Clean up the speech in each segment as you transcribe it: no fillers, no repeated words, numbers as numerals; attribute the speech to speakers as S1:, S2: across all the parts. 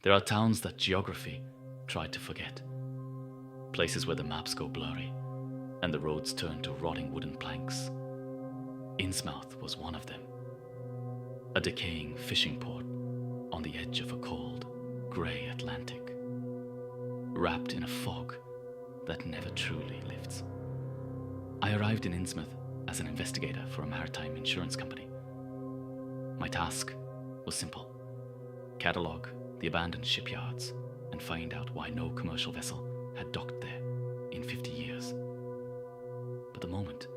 S1: There are towns that geography tried to forget. Places where the maps go blurry and the roads turn to rotting wooden planks. Innsmouth was one of them. A decaying fishing port on the edge of a cold, grey Atlantic, wrapped in a fog that never truly lifts. I arrived in Innsmouth as an investigator for a maritime insurance company. My task was simple: catalogue the abandoned shipyards and find out why no commercial vessel had docked there in 50 years. But the moment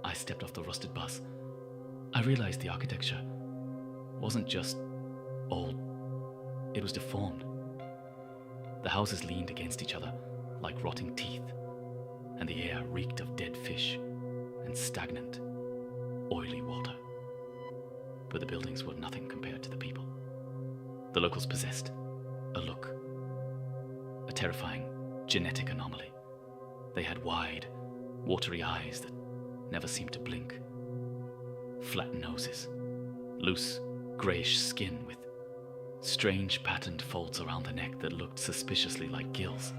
S1: I stepped off the rusted bus, I realized the architecture wasn't just old, it was deformed. The houses leaned against each other like rotting teeth, and the air reeked of dead fish and stagnant, oily water. But the buildings were nothing compared to the people. The locals possessed a look, a terrifying genetic anomaly. They had wide, watery eyes that never seemed to blink, flat noses, loose, greyish skin with strange patterned folds around the neck that looked suspiciously like gills.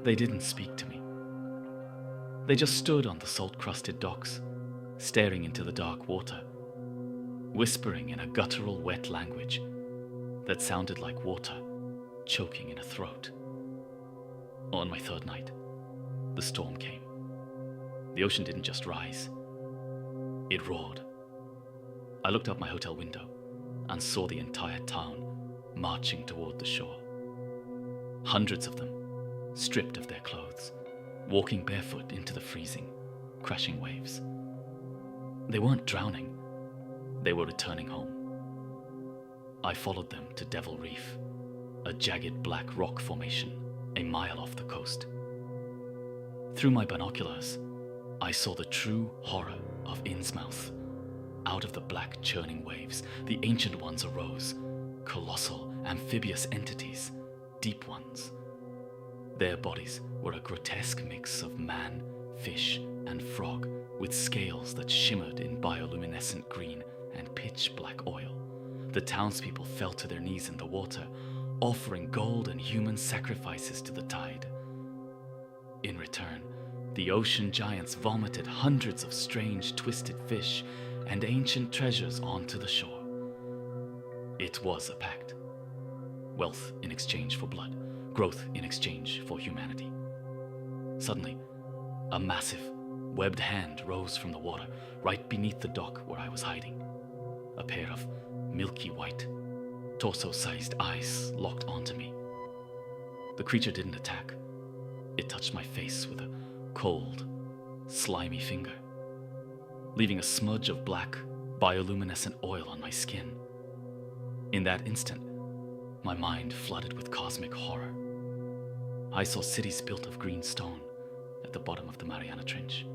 S1: They didn't speak to me. They just stood on the salt-crusted docks, staring into the dark water, whispering in a guttural, wet language that sounded like water choking in a throat. On my third night, the storm came. The ocean didn't just rise, it roared. I looked out my hotel window and saw the entire town marching toward the shore. Hundreds of them, stripped of their clothes, walking barefoot into the freezing, crashing waves. They weren't drowning, they were returning home. I followed them to Devil Reef, a jagged black rock formation a mile off the coast. Through my binoculars, I saw the true horror of Innsmouth. Out of the black churning waves, the ancient ones arose, colossal, amphibious entities, deep ones. Their bodies were a grotesque mix of man, fish, and frog, with scales that shimmered in bioluminescent green and pitch black oil. The townspeople fell to their knees in the water, offering gold and human sacrifices to the tide. In return, the ocean giants vomited hundreds of strange, twisted fish and ancient treasures onto the shore. It was a pact. Wealth in exchange for blood, growth in exchange for humanity. Suddenly, a massive, webbed hand rose from the water right beneath the dock where I was hiding. A pair of milky white, torso-sized eyes locked onto me. The creature didn't attack. It touched my face with a cold, slimy finger, leaving a smudge of black, bioluminescent oil on my skin. In that instant, my mind flooded with cosmic horror. I saw cities built of green stone at the bottom of the Mariana Trench.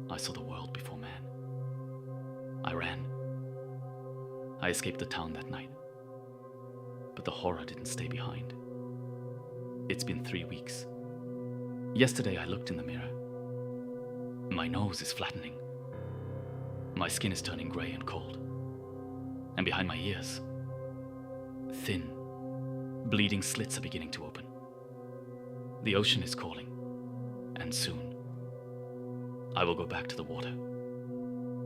S1: I saw the world before man. I ran. I escaped the town that night. But the horror didn't stay behind. It's been 3 weeks. Yesterday I looked in the mirror. My nose is flattening. My skin is turning grey and cold. And behind my ears, thin, bleeding slits are beginning to open. The ocean is calling, and soon I will go back to the water.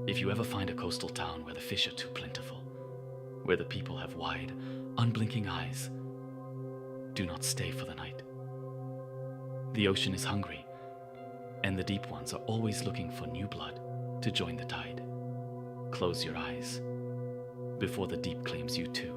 S1: If you ever find a coastal town where the fish are too plentiful, where the people have wide, unblinking eyes, do not stay for the night. The ocean is hungry, and the deep ones are always looking for new blood to join the tide. Close your eyes before the deep claims you too.